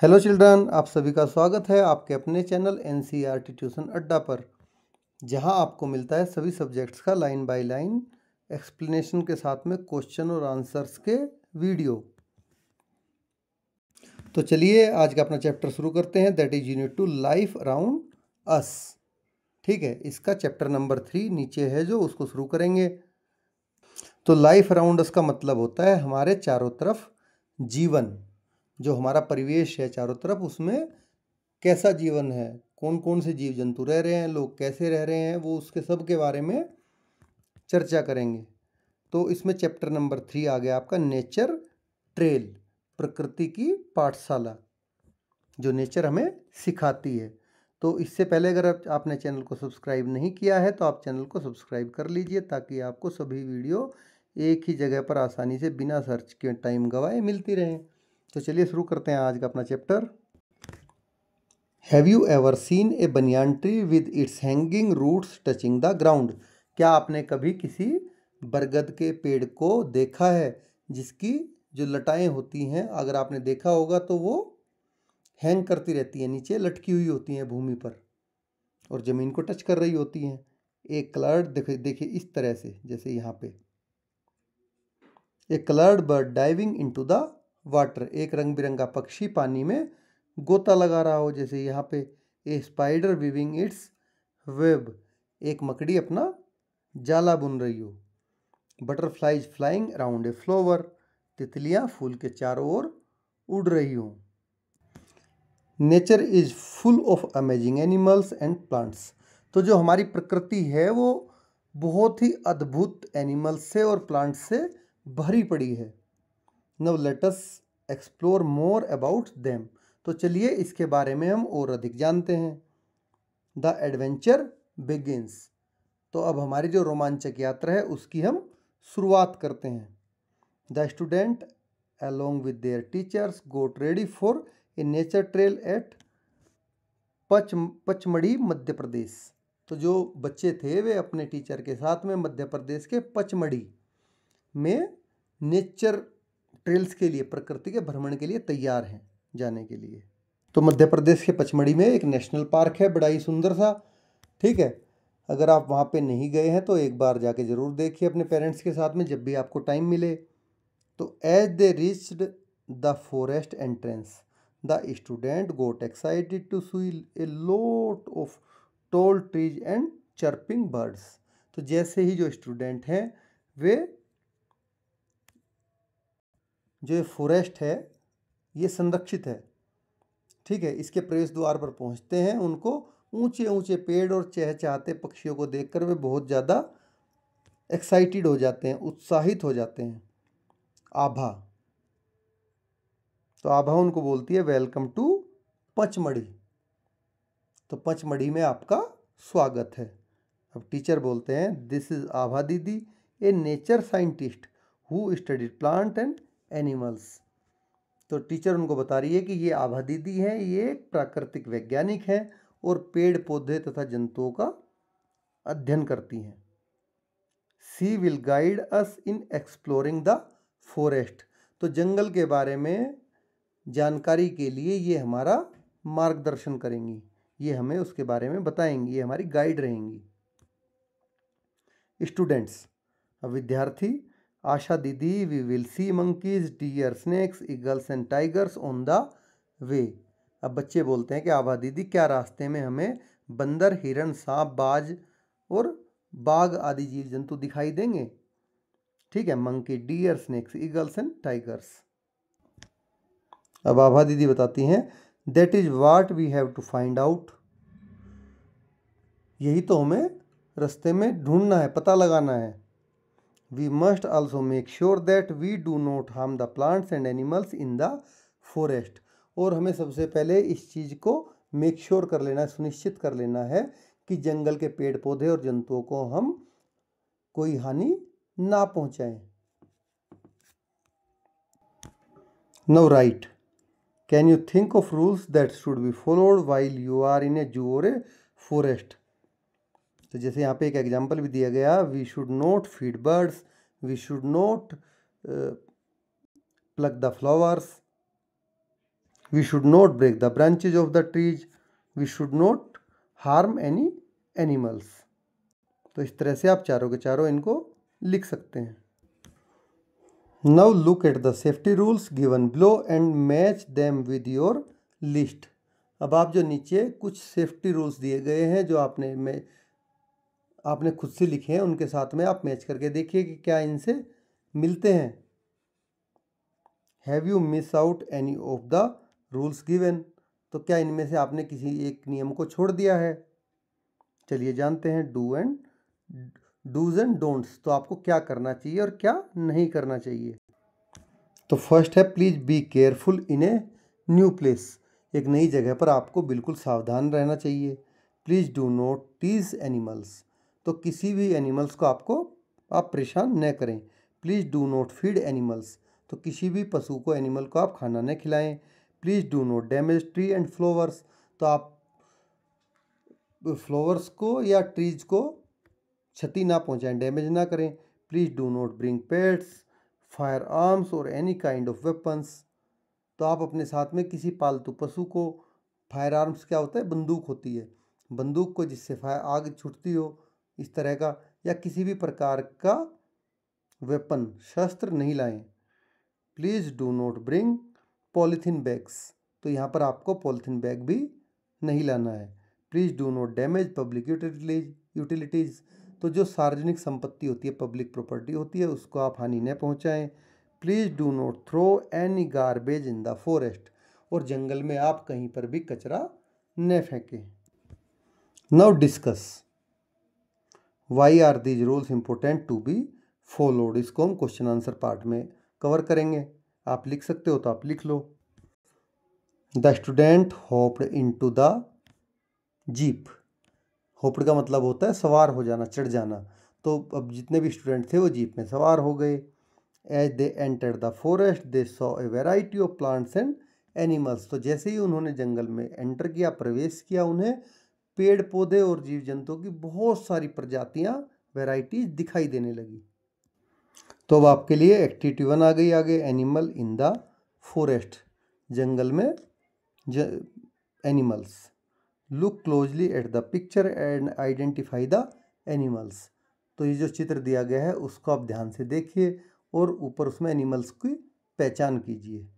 Hello children, आप सभी का स्वागत है आपके अपने चैनल एनसीईआरटी ट्यूशन अड्डा पर, जहां आपको मिलता है सभी सब्जेक्ट्स का लाइन बाय लाइन एक्सप्लेनेशन के साथ में क्वेश्चन और आंसर्स के वीडियो। तो चलिए आज का अपना चैप्टर शुरू करते हैं, that is unit 2 life around us. ठीक है, इसका चैप्टर नंबर 3 नीचे है जो उसको शुरू करेंगे। तो लाइफ अराउंड अस का मतलब होता है हमारे चारों तरफ जीवन, जो हमारा परिवेश है चारों तरफ, उसमें कैसा जीवन है, कौन कौन से जीव जंतु रह रहे हैं, लोग कैसे रह रहे हैं, वो उसके सब के बारे में चर्चा करेंगे। तो इसमें चैप्टर नंबर 3 आ गया आपका नेचर ट्रेल, प्रकृति की पाठशाला, जो नेचर हमें सिखाती है। तो इससे पहले अगर आपने चैनल को सब्सक्राइब नहीं किया है तो आप चैनल को सब्सक्राइब कर लीजिए, ताकि आपको सभी वीडियो एक ही जगह पर आसानी से बिना सर्च के टाइम गवाए मिलती रहें। तो चलिए शुरू करते हैं आज का अपना chapter. Have you ever seen a banyan tree with its hanging roots touching the ground? क्या आपने कभी किसी बरगद के पेड़ को देखा है जिसकी जो लटाएं होती हैं, अगर आपने देखा होगा तो वो हैंग करती रहती हैं, नीचे लटकी हुई होती हैं भूमि पर और ज़मीन को टच कर रही होती हैं। एक कलर्ड देखिए इस तरह से, जैसे यहाँ पे a coloured bird diving into the water, एक रंग बिरंगा पक्षी पानी में गोता लगा रहा हो, जैसे यहाँ पे ए स्पाइडर वीविंग इट्स वेब, एक मकड़ी अपना जाला बुन रही हो। Butterflies flying around a flower, तितलियाँ फूल के चारों ओर उड़ रही हों। Nature is full of amazing animals and plants, तो जो हमारी प्रकृति है वो बहुत ही अद्भुत एनिमल्स से और प्लांट्स से भरी पड़ी है। Now let us explore more about them, तो चलिए इसके बारे में हम और अधिक जानते हैं। द एडवेंचर बिगिंस, तो अब हमारी जो रोमांचक यात्रा है उसकी हम शुरुआत करते हैं। The student along with their teachers got ready for a nature trail at Pachmarhi Madhya Pradesh, तो जो बच्चे थे वे अपने टीचर के साथ में मध्य प्रदेश के पचमढ़ी में नेचर ट्रेल्स के लिए, प्रकृति के भ्रमण के लिए तैयार हैं जाने के लिए। तो मध्य प्रदेश के पचमढ़ी में एक नेशनल पार्क है, बड़ा ही सुंदर सा। ठीक है, अगर आप वहाँ पे नहीं गए हैं तो एक बार जाके ज़रूर देखिए अपने पेरेंट्स के साथ में जब भी आपको टाइम मिले। तो as they reached the forest entrance the student got excited to see a lot of tall trees and chirping birds, तो जैसे ही जो स्टूडेंट हैं वे, जो ये फॉरेस्ट है ये संरक्षित है, ठीक है, इसके प्रवेश द्वार पर पहुंचते हैं, उनको ऊंचे ऊंचे पेड़ और चहचहाते पक्षियों को देखकर वे बहुत ज़्यादा एक्साइटेड हो जाते हैं, उत्साहित हो जाते हैं। आभा, तो आभा उनको बोलती है वेलकम टू पचमढ़ी, तो पचमढ़ी में आपका स्वागत है। अब टीचर बोलते हैं दिस इज आभा दीदी, ए nature scientist who studied plant and animals, तो टीचर उनको बता रही है कि ये आभा दीदी हैं, ये प्राकृतिक वैज्ञानिक हैं और पेड़ पौधे तथा जंतुओं का अध्ययन करती हैं। She will guide us in exploring the forest, तो जंगल के बारे में जानकारी के लिए ये हमारा मार्गदर्शन करेंगी, ये हमें उसके बारे में बताएंगी, ये हमारी गाइड रहेंगी। स्टूडेंट्स, विद्यार्थी, आशा दीदी we will see monkeys, deer, snakes, eagles and tigers on the way. अब बच्चे बोलते हैं कि आभा दीदी क्या रास्ते में हमें बंदर, हिरण, सांप, बाज और बाघ आदि जीव जंतु दिखाई देंगे? ठीक है, monkey, deer, snakes, eagles and tigers. अब आभा दीदी बताती हैं that is what we have to find out, यही तो हमें रास्ते में ढूंढना है, पता लगाना है। We must also make sure that we do not harm the plants and animals in the forest, और हमें सबसे पहले इस चीज़ को मेक श्योर कर लेना है, सुनिश्चित कर लेना है कि जंगल के पेड़ पौधे और जंतुओं को हम कोई हानि ना पहुंचाएं। Now right, can you think of rules that should be followed while you are in a zoo or a forest, तो जैसे यहाँ पे एक एग्जाम्पल भी दिया गया, we should not feed birds, we should not pluck the flowers, we should not break the branches of the trees, we should not harm any animals. तो इस तरह से आप चारों के चारों इनको लिख सकते हैं। Now look at the safety rules given below and match them with your list. अब आप जो नीचे कुछ सेफ्टी रूल्स दिए गए हैं जो आपने खुद से लिखे हैं, उनके साथ में आप मैच करके देखिए कि क्या इनसे मिलते हैं। Have you miss out any of the rules given, तो क्या इनमें से आपने किसी एक नियम को छोड़ दिया है। चलिए जानते हैं डूज एंड डोंट्स, तो आपको क्या करना चाहिए और क्या नहीं करना चाहिए। तो फर्स्ट है please be careful in a new place, एक नई जगह पर आपको बिल्कुल सावधान रहना चाहिए। Please do not tease animals, तो किसी भी एनिमल्स को आप परेशान न करें। Please do not feed animals, तो किसी भी पशु को एनिमल को आप खाना न खिलाएं। Please do not damage tree and flowers, तो आप फ्लावर्स को या ट्रीज को क्षति ना पहुंचाएं, डैमेज ना करें। Please do not bring pets, fire arms और एनी काइंड ऑफ वेपन्स, तो आप अपने साथ में किसी पालतू पशु को, फायर आर्म्स क्या होता है, बंदूक होती है, बंदूक को जिससे फायर आग छूटती हो इस तरह का, या किसी भी प्रकार का वेपन शस्त्र नहीं लाएं। Please do not bring polythene bags, तो यहाँ पर आपको पॉलीथीन बैग भी नहीं लाना है। Please do not damage public utilities, तो जो सार्वजनिक संपत्ति होती है, पब्लिक प्रॉपर्टी होती है, उसको आप हानि न पहुँचाएँ। Please do not throw any garbage in the forest, और जंगल में आप कहीं पर भी कचरा न फेंकें। Now discuss why are these rules important to be followed, इसको हम क्वेश्चन आंसर पार्ट में कवर करेंगे। आप लिख सकते हो तो आप लिख लो। The student hopped into the jeep, hopped का मतलब होता है सवार हो जाना, चढ़ जाना, तो अब जितने भी स्टूडेंट थे वो जीप में सवार हो गए। As they enter the forest they saw a variety of plants and animals, तो जैसे ही उन्होंने जंगल में एंटर किया, प्रवेश किया, उन्हें पेड़ पौधे और जीव जंतुओं की बहुत सारी प्रजातियां, वैरायटीज दिखाई देने लगी। तो अब आपके लिए एक्टिविटी 1 आ गई आगे, एनिमल इन द फॉरेस्ट, जंगल में animals. Look closely at the picture and identify the animals, तो ये जो चित्र दिया गया है उसको आप ध्यान से देखिए और ऊपर उसमें एनिमल्स की पहचान कीजिए।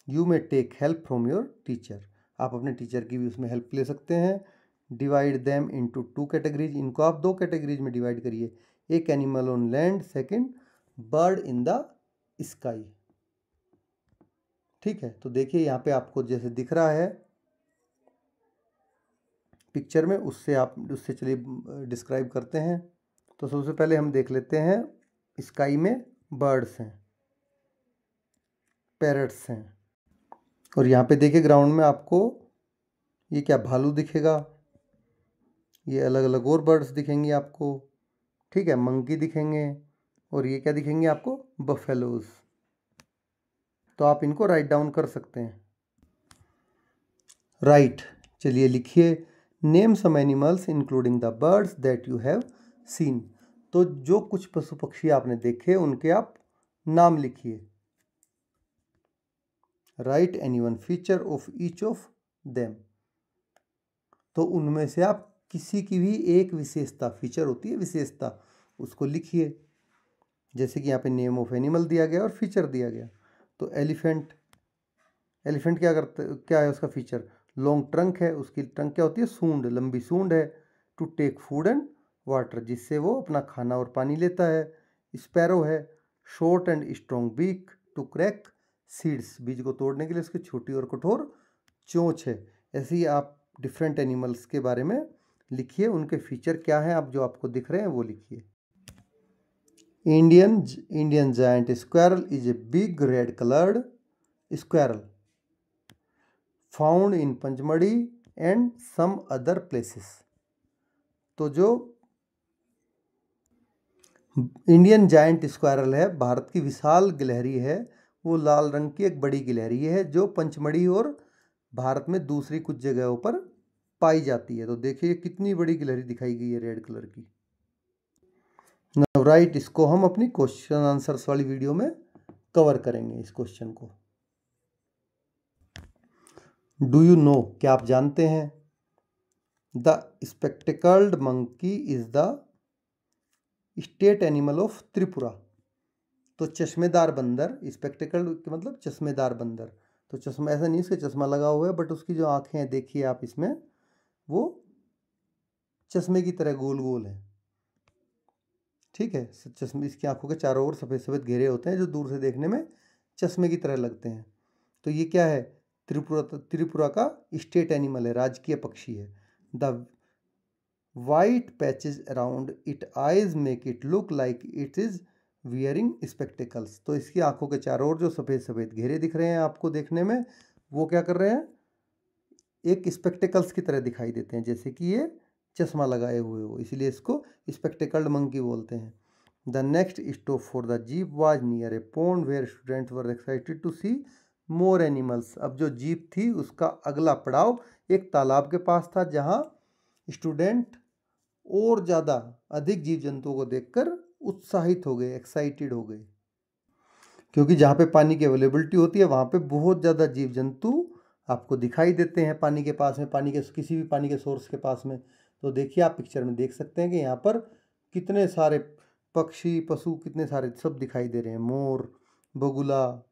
You may take help from your teacher, आप अपने टीचर की भी उसमें हेल्प ले सकते हैं। डिवाइड देम इनटू 2 कैटेगरीज, इनको आप 2 कैटेगरीज में डिवाइड करिए। एक animal on land, second bird in the sky. ठीक है, तो देखिए यहाँ पे आपको जैसे दिख रहा है पिक्चर में, उससे चलिए डिस्क्राइब करते हैं। तो सबसे पहले हम देख लेते हैं, स्काई में बर्ड्स हैं, पैरट्स हैं, और यहाँ पे देखिए ग्राउंड में आपको ये क्या भालू दिखेगा, ये अलग अलग और बर्ड्स दिखेंगे आपको। ठीक है, मंकी दिखेंगे, और ये क्या दिखेंगे आपको, बफेलोज। तो आप इनको राइट डाउन कर सकते हैं। राइट, चलिए लिखिए, name some animals including the birds that you have seen, तो जो कुछ पशु पक्षी आपने देखे उनके आप नाम लिखिए। Right any one feature of each of them, तो उनमें से आप किसी की भी एक विशेषता, फीचर होती है विशेषता, उसको लिखिए। जैसे कि यहाँ पे नेम ऑफ एनिमल दिया गया और फीचर दिया गया। तो एलिफेंट क्या है उसका फीचर, लॉन्ग ट्रंक है, उसकी ट्रंक क्या होती है, सूंड, लंबी सूंड है। To take food and water, जिससे वो अपना खाना और पानी लेता है। स्पैरो है, short and strong beak to crack seeds, बीज को तोड़ने के लिए उसकी छोटी और कठोर चोंच है। ऐसे ही आप डिफरेंट एनिमल्स के बारे में लिखिए, उनके फीचर क्या हैं, आप जो आपको दिख रहे हैं वो लिखिए। Indian giant squirrel is a big red coloured squirrel found in Pachmarhi and some other places, तो जो इंडियन जायंट स्क्वायरल है, भारत की विशाल गिलहरी है, वो लाल रंग की एक बड़ी गिलहरी है जो पंचमढ़ी और भारत में दूसरी कुछ जगहों पर पाई जाती है। तो देखिए कितनी बड़ी गिलहरी दिखाई गई है रेड कलर की। नाउ राइट, इसको हम अपनी क्वेश्चन आंसर्स वाली वीडियो में कवर करेंगे इस क्वेश्चन को। डू यू नो, क्या आप जानते हैं? The spectacled monkey is the state animal of Tripura. तो चश्मेदार बंदर, स्पेक्टिकल मतलब चश्मेदार बंदर, तो चश्मा ऐसा नहीं उसके चश्मा लगा हुआ है, बट उसकी जो आंखें हैं देखिए आप इसमें, वो चश्मे की तरह गोल गोल है। ठीक है, चश्मे, इसकी आंखों के चारों ओर सफ़ेद सफ़ेद घेरे होते हैं जो दूर से देखने में चश्मे की तरह लगते हैं। तो ये क्या है? त्रिपुरा का स्टेट एनिमल है, राजकीय पक्षी है। The white patches around it eyes make it look like it is wearing spectacles. तो इसकी आंखों के चारों ओर जो सफ़ेद सफ़ेद घेरे दिख रहे हैं आपको देखने में, वो क्या कर रहे हैं? एक स्पेक्टिकल्स की तरह दिखाई देते हैं, जैसे कि ये चश्मा लगाए हुए हो, इसलिए इसको स्पेक्टिकल्ड मंकी बोलते हैं। The next stop for the jeep was near a pond where students were excited to see more animals. अब जो जीप थी उसका अगला पड़ाव एक तालाब के पास था, जहाँ स्टूडेंट और ज़्यादा अधिक जीव जंतुओं को देखकर उत्साहित हो गए, एक्साइटेड हो गए, क्योंकि जहाँ पे पानी की अवेलेबिलिटी होती है वहाँ पे बहुत ज़्यादा जीव जंतु आपको दिखाई देते हैं पानी के पास में, पानी के किसी भी पानी के सोर्स के पास में। तो देखिए आप पिक्चर में देख सकते हैं कि यहाँ पर कितने सारे पक्षी पशु, कितने सारे सब दिखाई दे रहे हैं, मोर, बगुला,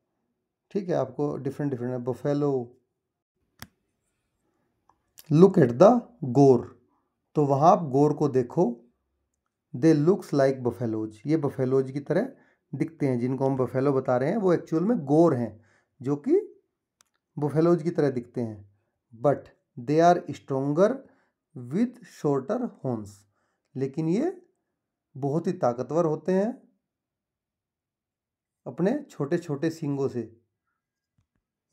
ठीक है, आपको different different, buffalo. Look at the गोर, तो वहाँ आप गोर को देखो। दे लुक्स लाइक बफेलोज, ये बफेलोज की तरह दिखते हैं। जिनको हम बफेलो बता रहे हैं वो एक्चुअल में गोर हैं, जो कि बुफेलोज की तरह दिखते हैं। But they are stronger with shorter horns, लेकिन ये बहुत ही ताकतवर होते हैं अपने छोटे छोटे सींगों से।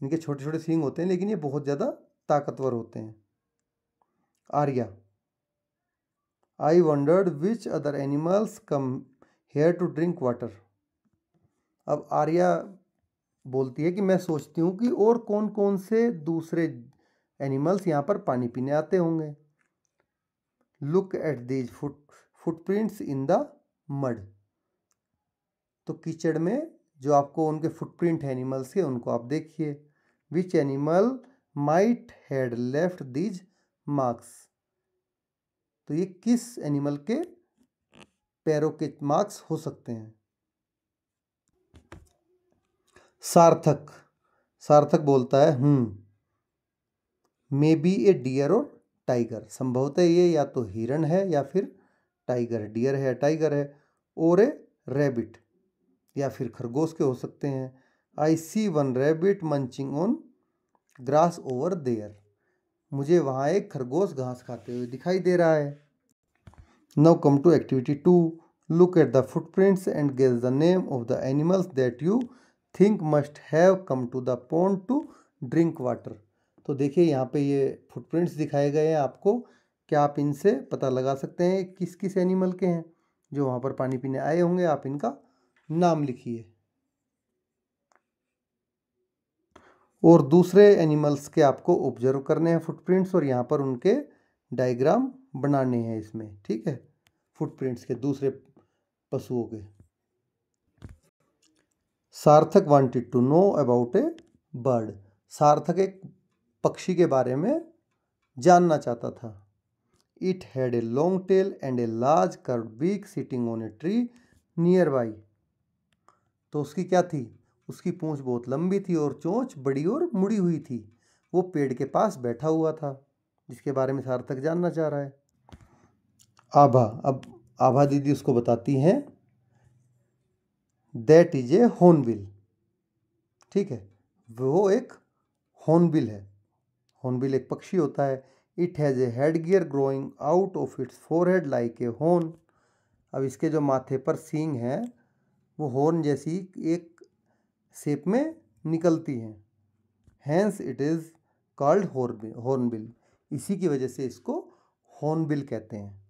इनके छोटे छोटे सींग होते हैं, लेकिन ये बहुत ज़्यादा ताकतवर होते हैं। Arya, I wondered which other animals come here to drink water. अब आर्या बोलती है कि मैं सोचती हूँ कि और कौन कौन से दूसरे एनिमल्स यहाँ पर पानी पीने आते होंगे। Look at these footprints in the mud, तो कीचड़ में जो आपको उनके फुटप्रिंट है एनिमल्स के, उनको आप देखिए। Which animal might had left these marks, तो ये किस एनिमल के पैरों के मार्क्स हो सकते हैं। सार्थक, सार्थक बोलता है मे बी ए डियर और टाइगर, संभवतः ये या तो हिरण है या फिर टाइगर, डियर है टाइगर है, और ए रैबिट, या फिर खरगोश के हो सकते हैं। I see one rabbit munching on grass over there, मुझे वहाँ एक खरगोश घास खाते हुए दिखाई दे रहा है। Now come to activity 2, look at the footprints and guess the name of the animals that you think must have come to the pond to drink water. तो देखिए यहाँ पे ये फुटप्रिंट्स दिखाए गए हैं आपको, क्या आप इनसे पता लगा सकते हैं किस किस एनिमल के हैं जो वहाँ पर पानी पीने आए होंगे? आप इनका नाम लिखिए। और दूसरे एनिमल्स के आपको ऑब्जर्व करने हैं फुटप्रिंट्स, और यहाँ पर उनके डायग्राम बनाने हैं इसमें, ठीक है, फुटप्रिंट्स के दूसरे पशुओं के। Sarthak wanted to know about a bird, Sarthak एक पक्षी के बारे में जानना चाहता था। It had a long tail and a large curved beak sitting on a tree nearby, तो उसकी क्या थी? उसकी पूंछ बहुत लंबी थी और चोंच बड़ी और मुड़ी हुई थी। वो पेड़ के पास बैठा हुआ था, जिसके बारे में सार्थक जानना चाह रहा है। आभा, अब आभा दीदी उसको बताती हैं दैट इज ए हॉर्नबिल, ठीक है, वो एक हॉर्नबिल है। हॉर्नबिल एक पक्षी होता है। It has a head gear growing out of its forehead like a horn, अब इसके जो माथे पर सींग हैं वो हॉर्न जैसी एक शेप में निकलती हैं। Hence it is called hornbill, इसी की वजह से इसको हॉर्नबिल कहते हैं।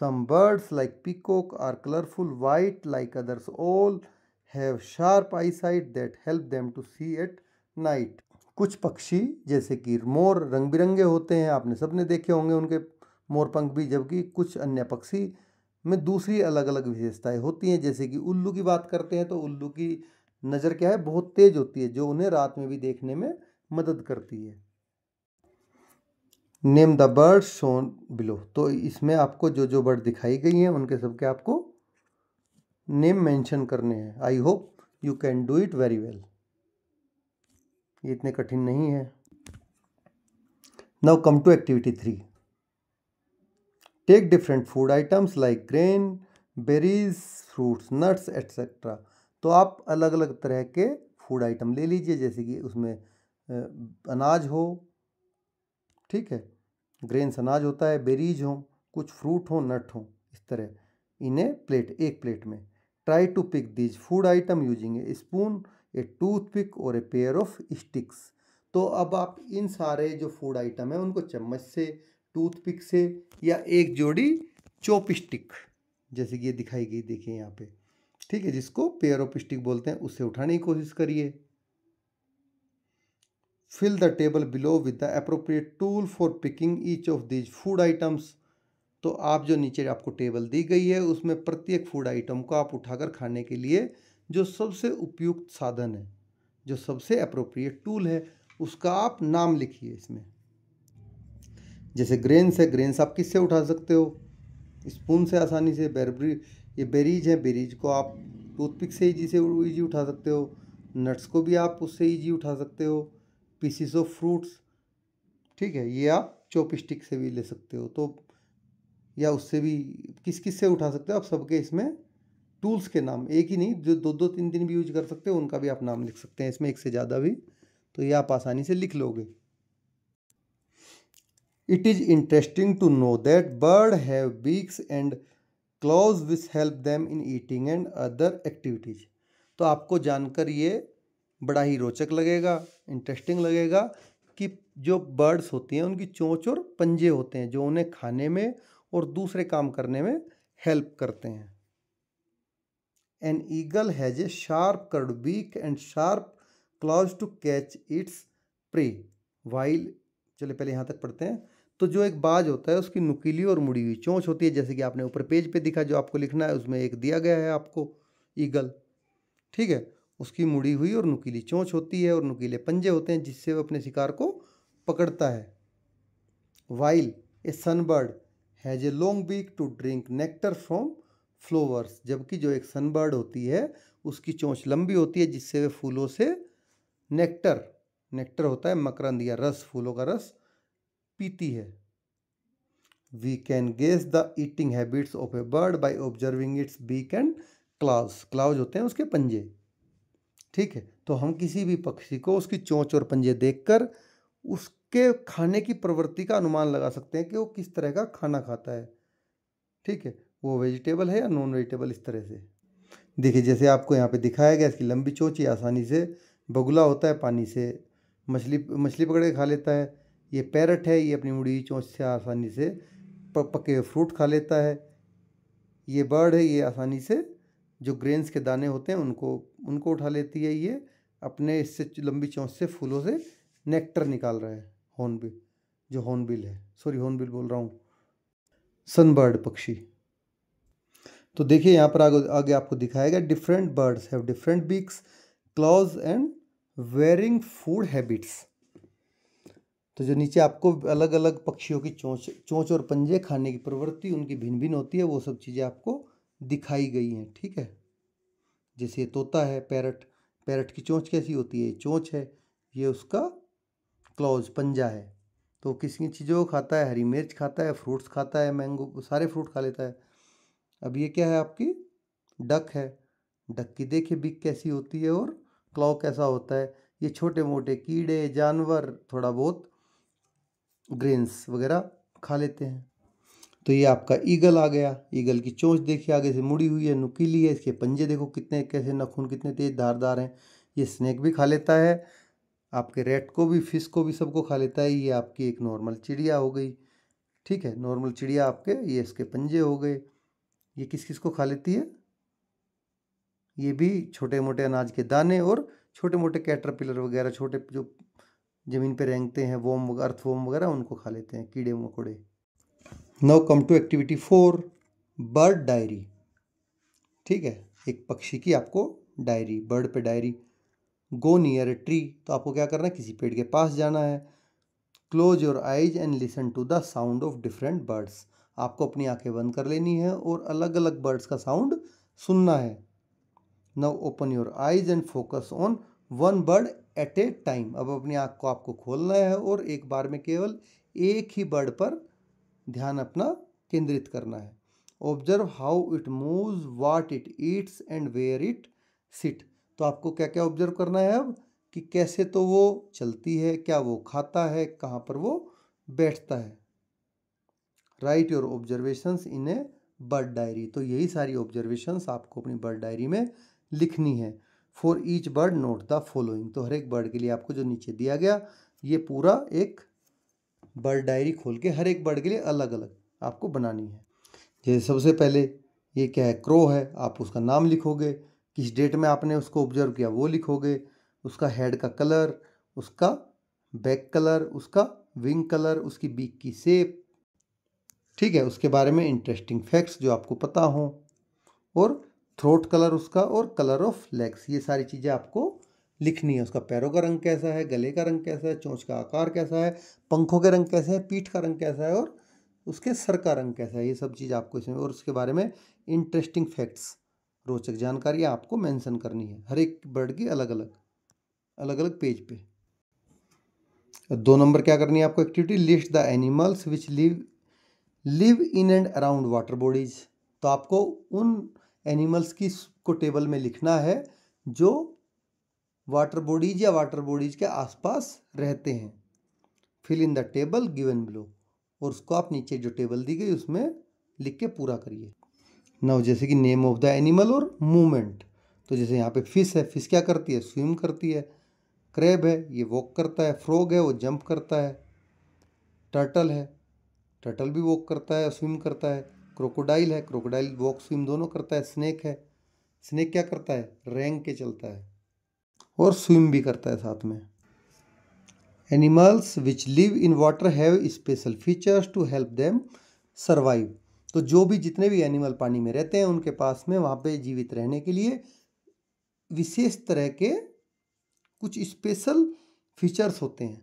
Some birds like peacock are colourful white like others, all have sharp eyesight that help them to see at night. कुछ पक्षी जैसे कि मोर रंग बिरंगे होते हैं, आपने सबने देखे होंगे उनके मोर पंख भी, जबकि कुछ अन्य पक्षी में दूसरी अलग अलग विशेषताएं होती हैं। जैसे कि उल्लू की बात करते हैं तो उल्लू की नज़र क्या है, बहुत तेज होती है, जो उन्हें रात में भी देखने में मदद करती है। Name the bird shown below, तो इसमें आपको जो जो बर्ड दिखाई गई हैं उनके सबके आपको नेम मेंशन करने हैं। I hope you can do it very well, ये इतने कठिन नहीं है। Now come to activity 3। Take different food items like grain, berries, fruits, nuts etcetera. तो आप अलग अलग तरह के फूड आइटम ले लीजिए, जैसे कि उसमें अनाज हो, ठीक है, ग्रेन्स अनाज होता है, बेरीज हो, कुछ फ्रूट हो, नट हो, इस तरह इन्हें एक प्लेट में। Try to pick these food item using a spoon, a toothpick और ए पेयर ऑफ स्टिक्स। तो अब आप इन सारे जो फूड आइटम है उनको चम्मच से, टूथपिक से या एक जोड़ी चॉपस्टिक, जैसे कि ये दिखाई गई देखिए यहाँ पे, ठीक है, जिसको पेयर ऑफ स्टिक बोलते हैं, उससे उठाने की कोशिश करिए। Fill the table below with the appropriate tool for picking each of these food items. तो आप जो नीचे आपको टेबल दी गई है उसमें प्रत्येक फूड आइटम को आप उठाकर खाने के लिए जो सबसे उपयुक्त साधन है, जो सबसे अप्रोप्रिएट टूल है, उसका आप नाम लिखिए इसमें। जैसे ग्रेन्स है, ग्रेन्स आप किससे उठा सकते हो? स्पून से आसानी से। ये बेरीज है, बेरीज को आप टूथपिक से ईजी उठा सकते हो। नट्स को भी आप उससे ईजी उठा सकते हो। पीसीस ऑफ फ्रूट्स, ठीक है, ये आप चॉपस्टिक से भी ले सकते हो, तो या उससे भी किस से उठा सकते हो आप। सबके इसमें टूल्स के नाम एक ही नहीं, जो दो दो तीन तीन भी यूज कर सकते हो उनका भी आप नाम लिख सकते हैं इसमें, एक से ज़्यादा भी, तो ये आप आसानी से लिख लोगे। It is interesting to know that bird have beaks and claws which help them in eating and other activities. तो आपको जानकर ये बड़ा ही रोचक लगेगा, इंटरेस्टिंग लगेगा कि जो बर्ड्स होती हैं उनकी चोंच और पंजे होते हैं जो उन्हें खाने में और दूसरे काम करने में हेल्प करते हैं। An eagle has a sharp curved beak and sharp claws to catch its prey while. चलिए पहले यहाँ तक पढ़ते हैं। तो जो एक बाज होता है उसकी नुकीली और मुड़ी हुई चोंच होती है, जैसे कि आपने ऊपर पेज पे दिखा, जो आपको लिखना है उसमें एक दिया गया है आपको ईगल, ठीक है, उसकी मुड़ी हुई और नुकीली चोंच होती है और नुकीले पंजे होते हैं जिससे वो अपने शिकार को पकड़ता है। While a sunbird has a long beak to drink nectar from flowers. जबकि जो एक सनबर्ड होती है उसकी चोंच लंबी होती है जिससे वे फूलों से नेक्टर, नेक्टर होता है मकरंद या रस, फूलों का रस पीती है। We can guess the eating habits of a bird by observing its beak and claws. Claws होते हैं उसके पंजे, ठीक है, तो हम किसी भी पक्षी को उसकी चोंच और पंजे देखकर उसके खाने की प्रवृत्ति का अनुमान लगा सकते हैं कि वो किस तरह का खाना खाता है, ठीक है, वो वेजिटेबल है या नॉन वेजिटेबल। इस तरह से देखिए, जैसे आपको यहाँ पे दिखाया गया, इसकी लंबी चोंच ये आसानी से, बगुला होता है पानी से मछली पकड़ के खा लेता है। ये पैरट है, ये अपनी मुड़ी हुई चोंच से आसानी से पके हुए फ्रूट खा लेता है। ये बर्ड है, ये आसानी से जो ग्रेन्स के दाने होते हैं उनको उठा लेती है। ये अपने इससे लंबी चोंच से फूलों से नेक्टर निकाल रहा है। हॉर्नबिल, जो हॉर्नबिल है, सॉरी हॉर्नबिल बोल रहा हूँ, सनबर्ड पक्षी। तो देखिए यहाँ पर आगे आपको दिखाया गया, different birds have different beaks, claws and varying food habits. तो जो नीचे आपको अलग अलग पक्षियों की चोंच और पंजे, खाने की प्रवृत्ति उनकी भिन्न भिन्न होती है, वो सब चीज़ें आपको दिखाई गई हैं, ठीक है। जैसे ये तोता है, पैरट, पैरट की चोंच कैसी होती है, चोंच है, ये उसका क्लॉज पंजा है। तो किसी चीज़ों को खाता है, हरी मिर्च खाता है, फ्रूट्स खाता है, मैंगो, सारे फ्रूट खा लेता है। अब ये क्या है आपकी डक है, डक की देखिए बीक कैसी होती है और क्लॉ कैसा होता है। ये छोटे मोटे कीड़े, जानवर, थोड़ा बहुत ग्रेन्स वगैरह खा लेते हैं। तो ये आपका ईगल आ गया। ईगल की चोंच देखिए आगे से मुड़ी हुई है, नुकीली है, इसके पंजे देखो कितने, कैसे नाखून कितने तेज धारदार हैं। ये स्नेक भी खा लेता है, आपके रेट को भी, फिश को भी, सबको खा लेता है। ये आपकी एक नॉर्मल चिड़िया हो गई, ठीक है, नॉर्मल चिड़िया आपके, ये इसके पंजे हो गए। ये किस किस को खा लेती है? ये भी छोटे मोटे अनाज के दाने और छोटे मोटे कैटरपिलर वगैरह, छोटे जो ज़मीन पे रेंगते हैं, वोम, अर्थवोम वगैरह, उनको खा लेते हैं, कीड़े मकोड़े। Now come to activity 4, bird diary. ठीक है, एक पक्षी की आपको डायरी, बर्ड पे diary go near a tree, तो आपको क्या करना है, किसी पेड़ के पास जाना है। Close your eyes and listen to the sound of different birds, आपको अपनी आंखें बंद कर लेनी है और अलग अलग बर्ड्स का साउंड सुनना है। Now open your eyes and focus on one bird at a time, अब अपनी आंख को आपको खोलना है और एक बार में केवल एक ही बर्ड पर ध्यान अपना केंद्रित करना है। Observe how it moves, what it eats and where it sit, तो आपको क्या क्या ऑब्जर्व करना है अब, कि कैसे तो वो चलती है, क्या वो खाता है, कहाँ पर वो बैठता है। Right your observations in A bird diary, तो यही सारी ऑब्जर्वेशंस आपको अपनी बर्ड डायरी में लिखनी है। For each bird note the following, तो हर एक बर्ड के लिए आपको जो नीचे दिया गया ये पूरा एक बर्ड डायरी खोल के हर एक बर्ड के लिए अलग अलग आपको बनानी है। जैसे सबसे पहले ये क्या है, क्रो है, आप उसका नाम लिखोगे, किस डेट में आपने उसको ऑब्जर्व किया वो लिखोगे, उसका हेड का कलर, उसका बैक कलर, उसका विंग कलर, उसकी बीक की शेप, ठीक है, उसके बारे में इंटरेस्टिंग फैक्ट्स जो आपको पता हो, और थ्रोट कलर उसका, और कलर ऑफ लेग्स, ये सारी चीज़ें आपको लिखनी है। उसका पैरों का रंग कैसा है, गले का रंग कैसा है, चोंच का आकार कैसा है, पंखों के रंग कैसे हैं, पीठ का रंग कैसा है, और उसके सर का रंग कैसा है, ये सब चीज़ आपको इसमें, और उसके बारे में इंटरेस्टिंग फैक्ट्स, रोचक जानकारी आपको मेंशन करनी है हर एक बर्ड की अलग अलग पेज पे। 2 नंबर क्या करनी है आपको activity, list the animals which live in and around water bodies, तो आपको उन एनिमल्स की को टेबल में लिखना है जो वाटर बॉडीज या वाटर बॉडीज के आसपास रहते हैं। Fill in the table given below, और उसको आप नीचे जो टेबल दी गई उसमें लिख के पूरा करिए। नाउ जैसे कि नेम ऑफ द एनिमल और मूवमेंट, तो जैसे यहाँ पे फिश है, फिश क्या करती है, स्विम करती है। क्रैब है, ये वॉक करता है। फ्रॉग है, वो जंप करता है। टर्टल है, टर्टल भी वॉक करता है, स्विम करता है। क्रोकोडाइल है, क्रोकोडाइल वॉक स्विम दोनों करता है। स्नेक है, स्नेक क्या करता है, रेंग के चलता है और स्विम भी करता है साथ में। Animals which live in water have special features to help them survive, तो जो भी जितने भी एनिमल पानी में रहते हैं उनके पास में वहाँ पे जीवित रहने के लिए विशेष तरह के कुछ स्पेशल फीचर्स होते हैं,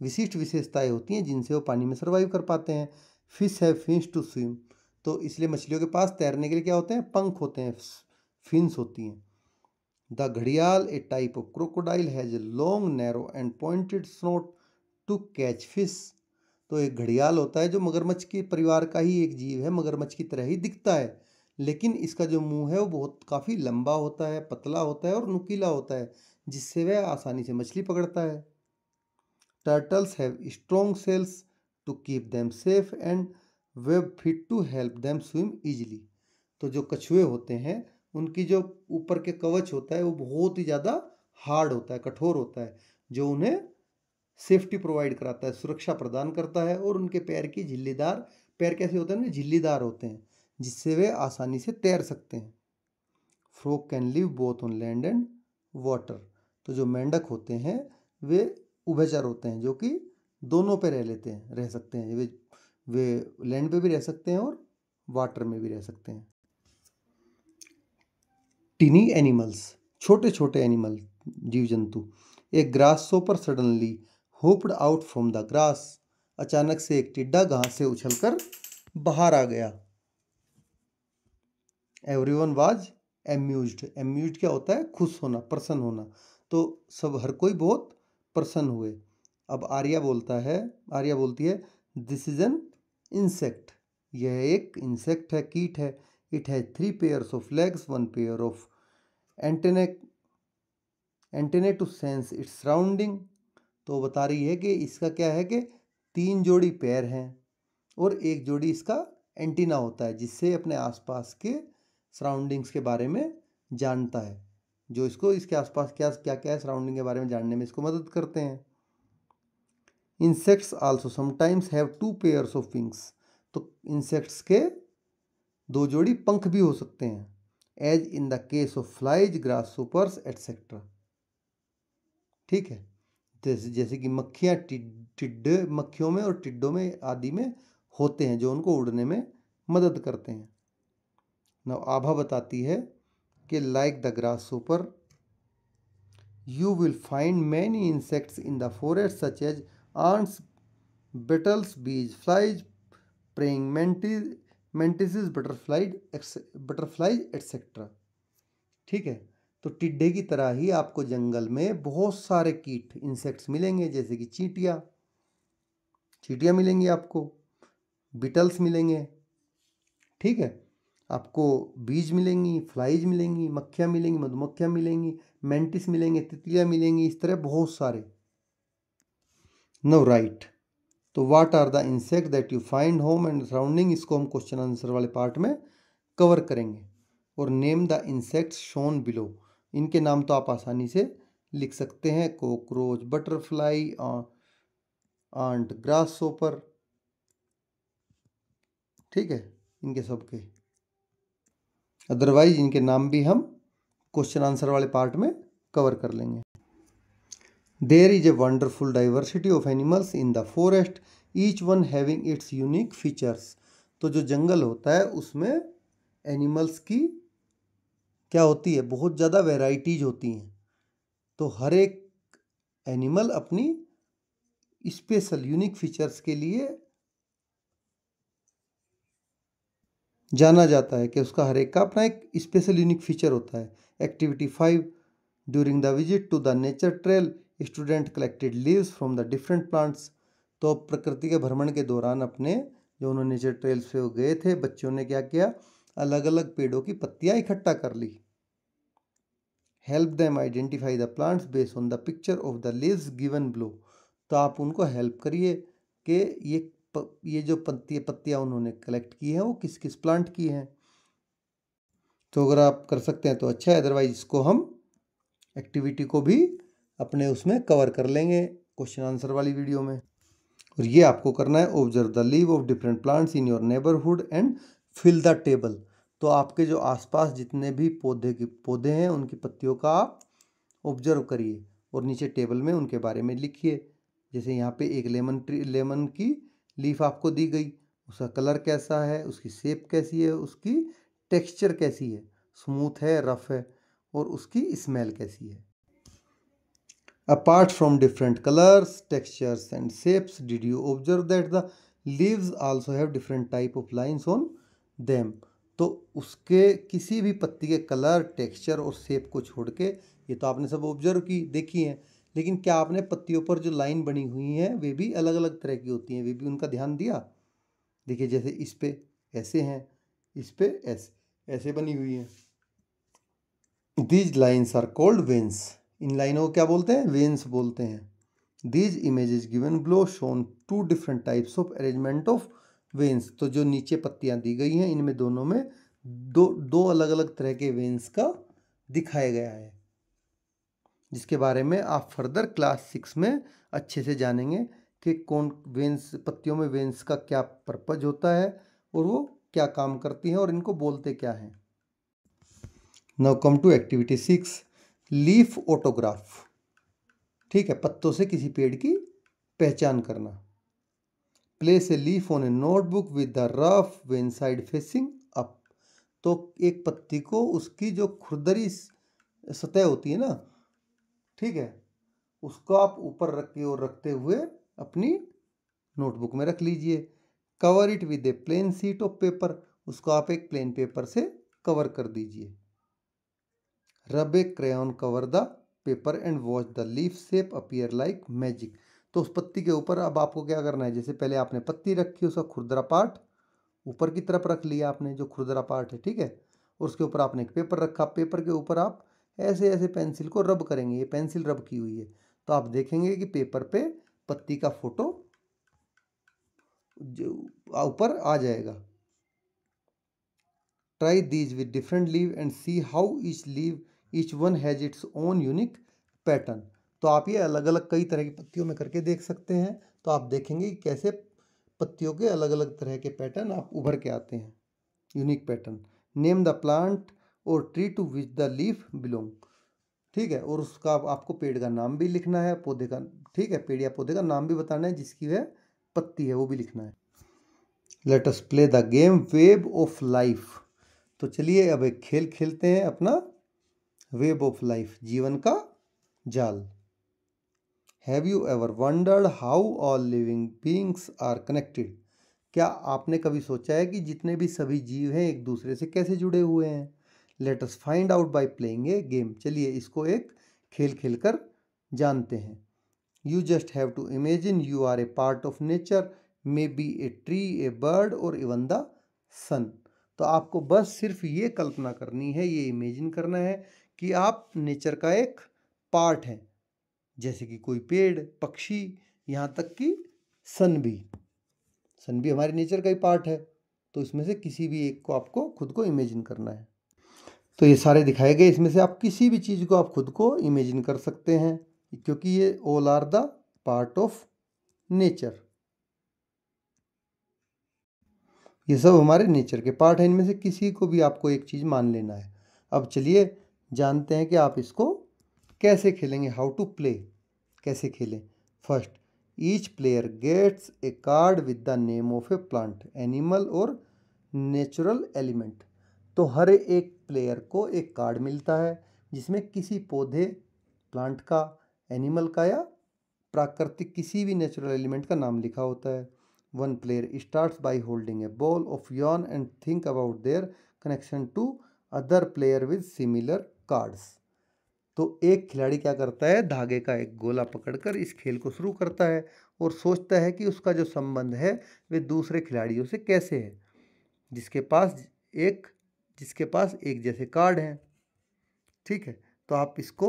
विशिष्ट विशेषताएं होती हैं जिनसे वो पानी में सर्वाइव कर पाते हैं। फिश है, फिन्स टू स्विम, तो इसलिए मछलियों के पास तैरने के लिए क्या होते हैं, पंख होते हैं, फिन्स होती हैं। द घड़ियाल, a type of crocodile, has a long narrow and pointed snout to catch fish, तो एक घड़ियाल होता है जो मगरमच्छ के परिवार का ही एक जीव है, मगरमच्छ की तरह ही दिखता है, लेकिन इसका जो मुंह है वो बहुत काफ़ी लंबा होता है, पतला होता है और नुकीला होता है, जिससे वह आसानी से मछली पकड़ता है। Turtles have strong shells to keep them safe and web feet to help them swim easily, तो जो कछुए होते हैं उनकी जो ऊपर के कवच होता है वो बहुत ही ज़्यादा हार्ड होता है, कठोर होता है, जो उन्हें सेफ्टी प्रोवाइड कराता है, सुरक्षा प्रदान करता है, और उनके पैर की झिल्लीदार, पैर कैसे होते हैं ना, झिल्लीदार होते हैं, जिससे वे आसानी से तैर सकते हैं। Frog can live both on land and water, तो जो मेंढक होते हैं वे उभयचर होते हैं, जो कि दोनों पे रह सकते हैं, वे लैंड पे भी रह सकते हैं और वाटर में भी रह सकते हैं। टीनी एनिमल्स, छोटे छोटे एनिमल, जीव जंतु। एक ग्रास पर suddenly hoped out from the grass, अचानक से एक टिड्डा घास से उछलकर बाहर आ गया। एवरीवन वाज एम्यूज्ड, एम्यूज्ड क्या होता है, खुश होना, प्रसन्न होना, तो सब हर कोई बहुत प्रसन्न हुए। अब आर्या बोलती है दिस इज एन इंसेक्ट, यह एक इंसेक्ट है, कीट है। It has 3 pairs of legs, 1 pair of antennae to sense its surrounding, तो बता रही है कि इसका क्या है कि 3 जोड़ी पैर हैं और एक जोड़ी इसका एंटीना होता है, जिससे अपने आसपास के सराउंडिंग्स के बारे में जानता है, जो इसको इसके आसपास क्या क्या क्या है सराउंडिंग के बारे में जानने में इसको मदद करते हैं। Insects also sometimes have 2 pairs of wings, तो इंसेक्ट्स के 2 जोड़ी पंख भी हो सकते हैं, as in the case of flies, grasshoppers etcetera, ठीक है, जैसे कि मक्खियाँ टिड्डे मक्खियों में और टिड्डों में आदि में होते हैं, जो उनको उड़ने में मदद करते हैं। ना आभा बताती है कि like the grasshopper You will find many insects in the forest such as ants, beetles, bees, flies, praying mantises, butterflies etc. ठीक है, तो टिड्डे की तरह ही आपको जंगल में बहुत सारे कीट इंसेक्ट्स मिलेंगे, जैसे कि चींटियाँ मिलेंगी, आपको बीटल्स मिलेंगे, ठीक है, आपको बीज मिलेंगी, फ्लाइज मिलेंगी, मक्खियाँ मिलेंगी, मधुमक्खियाँ मिलेंगी, मेंटिस मिलेंगे, तितलियाँ मिलेंगी, इस तरह बहुत सारे। नो राइट, तो what are the insect that you find home and surrounding, इसको हम क्वेश्चन आंसर वाले पार्ट में कवर करेंगे। और name the insects shown below, इनके नाम तो आप आसानी से लिख सकते हैं, cockroach, butterfly, ant, grasshopper, ठीक है, इनके सबके। अदरवाइज इनके नाम भी हम क्वेश्चन आंसर वाले पार्ट में कवर कर लेंगे। There is a wonderful diversity of animals in the forest, each one having its unique features. तो जो जंगल होता है उसमें एनिमल्स की क्या होती है, बहुत ज़्यादा वेराइटीज होती हैं। तो हर एक एनिमल अपनी स्पेशल यूनिक फीचर्स के लिए जाना जाता है, कि उसका हर एक का अपना एक स्पेशल यूनिक फीचर होता है। Activity 5, during the visit to the nature trail student collected leaves from the different plants. तो प्रकृति के भ्रमण के दौरान अपने जो उन्होंने नेचर ट्रेल्स पे गए थे, बच्चों ने क्या किया, अलग अलग पेड़ों की पत्तियां इकट्ठा कर ली। Help them identify the plants based on the picture of the leaves given below. तो आप उनको हेल्प करिए कि ये जो पत्तियां उन्होंने कलेक्ट की हैं वो किस किस प्लांट की हैं। तो अगर आप कर सकते हैं तो अच्छा है, अदरवाइज इसको हम एक्टिविटी को भी अपने उसमें कवर कर लेंगे क्वेश्चन आंसर वाली वीडियो में। और ये आपको करना है, observe the leave of different plants in your neighbourhood and fill the table. तो आपके जो आसपास जितने भी पौधे हैं उनकी पत्तियों का आप ऑब्जर्व करिए और नीचे टेबल में उनके बारे में लिखिए। जैसे यहाँ पे एक लेमन की लीफ आपको दी गई, उसका कलर कैसा है, उसकी शेप कैसी है, उसकी टेक्सचर कैसी है, स्मूथ है, रफ है, और उसकी स्मेल कैसी है। Apart from different colors, textures and shapes, did you observe that the leaves also have different type of lines on them? तो उसके किसी भी पत्ती के कलर, टेक्सचर और शेप को छोड़ के, ये तो आपने सब ऑब्जर्व की देखी हैं, लेकिन क्या आपने पत्तियों पर जो लाइन बनी हुई हैं वे भी अलग अलग तरह की होती हैं, वे भी उनका ध्यान दिया? देखिए जैसे इस पे ऐसे हैं, इस पे ऐसे ऐसे बनी हुई हैं। These lines are called veins. इन लाइनों को क्या बोलते हैं, वेन्स बोलते हैं। These images given below shown two different types of arrangement of veins. तो जो नीचे पत्तियां दी गई हैं इनमें दोनों में दो अलग अलग तरह के वेन्स का दिखाया गया है, जिसके बारे में आप फर्दर क्लास 6 में अच्छे से जानेंगे कि कौन वेन्स, पत्तियों में वेन्स का क्या पर्पज होता है और वो क्या काम करती हैं और इनको बोलते क्या हैं। Now come to activity 6, leaf autograph. ठीक है, पत्तों से किसी पेड़ की पहचान करना। Place a leaf on a notebook with the rough vein side facing up. तो एक पत्ती को उसकी जो खुरदरी सतह होती है ना, ठीक है, उसको आप ऊपर रख के और रखते हुए अपनी नोटबुक में रख लीजिए। Cover it with a plain sheet of paper, उसको आप एक प्लेन पेपर से कवर कर दीजिए। Rub a crayon cover the paper and watch the leaf shape appear like magic. तो उस पत्ती के ऊपर अब आपको क्या करना है, जैसे पहले आपने पत्ती रखी, उसका खुरदरा पार्ट ऊपर की तरफ रख लिया आपने, जो खुरदरा पार्ट है, ठीक है, और उसके ऊपर आपने एक पेपर रखा, पेपर के ऊपर आप ऐसे ऐसे पेंसिल को रब करेंगे, ये पेंसिल रब की हुई है, तो आप देखेंगे कि पेपर पे पत्ती का फोटो ऊपर आ जाएगा। Try these with different leave and see how each one has its own unique pattern. तो आप ये अलग अलग कई तरह की पत्तियों में करके देख सकते हैं, तो आप देखेंगे कि कैसे पत्तियों के अलग अलग तरह के पैटर्न आप उभर के आते हैं, unique pattern. Name the plant or tree to which the leaf belong. ठीक है, और उसका आपको पेड़ का नाम भी लिखना है, पौधे का, ठीक है, पेड़ या पौधे का नाम भी बताना है, जिसकी वह पत्ती है वो भी लिखना है। Let us play the game web of life. तो चलिए अब एक खेल खेलते हैं अपना, वेब ऑफ लाइफ, जीवन का जाल। Have you ever wondered how all living beings are connected? क्या आपने कभी सोचा है कि जितने भी सभी जीव हैं एक दूसरे से कैसे जुड़े हुए हैं? Let us find out by playing a game. चलिए इसको एक खेल खेलकर जानते हैं। You just have to imagine you are a part of nature, maybe a tree, a bird और इवन द सन। तो आपको बस सिर्फ ये कल्पना करनी है, ये इमेजिन करना है कि आप नेचर का एक पार्ट हैं, जैसे कि कोई पेड़, पक्षी, यहाँ तक कि सन भी। सन भी हमारे नेचर का ही पार्ट है। तो इसमें से किसी भी एक को आपको खुद को इमेजिन करना है। तो ये सारे दिखाए गए, इसमें से आप किसी भी चीज़ को आप खुद को इमेजिन कर सकते हैं, क्योंकि ये all are the part of nature. ये सब हमारे नेचर के पार्ट हैं, इनमें से किसी को भी आपको एक चीज़ मान लेना है। अब चलिए जानते हैं कि आप इसको कैसे खेलेंगे। हाउ टू प्ले, कैसे खेलें। First, each player gets a card with the name of a plant, animal और नेचुरल एलिमेंट। तो हर एक प्लेयर को एक कार्ड मिलता है जिसमें किसी पौधे, प्लांट का, एनिमल का या प्राकृतिक किसी भी नेचुरल एलिमेंट का नाम लिखा होता है। One player starts by holding a ball of yarn and think about their connection to other player with similar cards. तो एक खिलाड़ी क्या करता है, धागे का एक गोला पकड़कर इस खेल को शुरू करता है और सोचता है कि उसका जो संबंध है वे दूसरे खिलाड़ियों से कैसे है, जिसके पास एक जैसे कार्ड हैं। ठीक है, तो आप इसको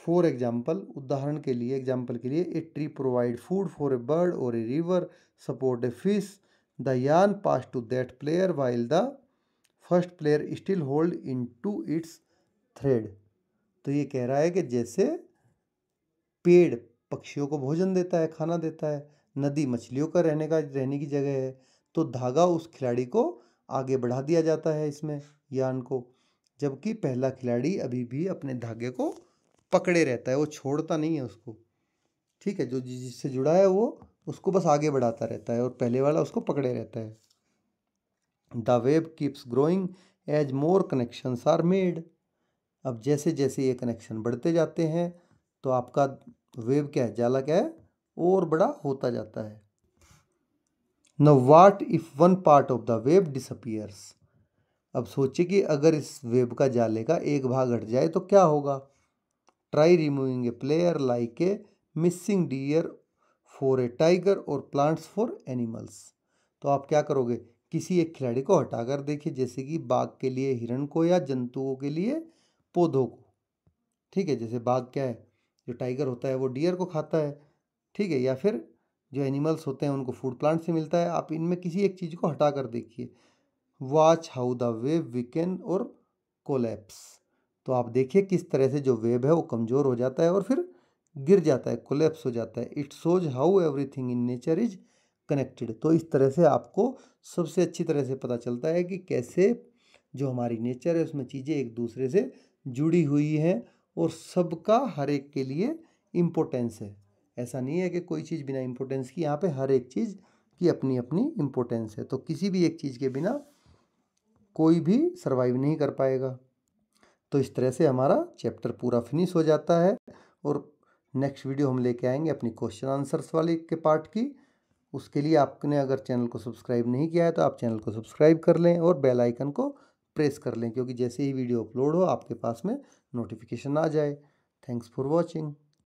फॉर एग्जाम्पल, उदाहरण के लिए, a tree provide food for a bird or a river support a fish, the yarn pass to that player while the first player still hold in to its thread. तो ये कह रहा है कि जैसे पेड़ पक्षियों को भोजन देता है, खाना देता है, नदी मछलियों का रहने की जगह है, तो धागा उस खिलाड़ी को आगे बढ़ा दिया जाता है इसमें, यान को, जबकि पहला खिलाड़ी अभी भी अपने धागे को पकड़े रहता है, वो छोड़ता नहीं है उसको। ठीक है, जो जिससे जुड़ा है वो उसको बस आगे बढ़ाता रहता है और पहले वाला उसको पकड़े रहता है। The web keeps growing as more connections are made. अब जैसे जैसे ये कनेक्शन बढ़ते जाते हैं तो आपका वेब क्या है, जाला क्या है, और बड़ा होता जाता है। Now what if one part of the web disappears. अब सोचिए कि अगर इस वेब का जाले का एक भाग हट जाए तो क्या होगा। Try removing a player like a missing deer for a tiger और प्लांट्स फॉर एनिमल्स। तो आप क्या करोगे, किसी एक खिलाड़ी को हटाकर देखिए, जैसे कि बाघ के लिए हिरण को या जंतुओं के लिए पौधों को। ठीक है, जैसे बाघ क्या है, जो टाइगर होता है वो डियर को खाता है। ठीक है, या फिर जो एनिमल्स होते हैं उनको फूड प्लांट से मिलता है। आप इनमें किसी एक चीज़ को हटा कर देखिए। Watch how the wave weakened और कोलैप्स। तो आप देखिए किस तरह से जो वेब है वो कमज़ोर हो जाता है और फिर गिर जाता है, कोलैप्स हो जाता है। It shows how everything in nature is connected. तो इस तरह से आपको सबसे अच्छी तरह से पता चलता है कि कैसे जो हमारी नेचर है उसमें चीज़ें एक दूसरे से जुड़ी हुई हैं और सबका हर एक के लिए इम्पोर्टेंस है। ऐसा नहीं है कि कोई चीज़ बिना इम्पोर्टेंस की, यहाँ पे हर एक चीज़ की अपनी अपनी इम्पोर्टेंस है। तो किसी भी एक चीज़ के बिना कोई भी सरवाइव नहीं कर पाएगा। तो इस तरह से हमारा चैप्टर पूरा फिनिश हो जाता है और नेक्स्ट वीडियो हम लेके आएंगे अपनी क्वेश्चन आंसर्स वाले के पार्ट की। उसके लिए आपने अगर चैनल को सब्सक्राइब नहीं किया है तो आप चैनल को सब्सक्राइब कर लें और बेल आइकन को प्रेस कर लें, क्योंकि जैसे ही वीडियो अपलोड हो आपके पास में नोटिफिकेशन आ जाए। Thanks for watching.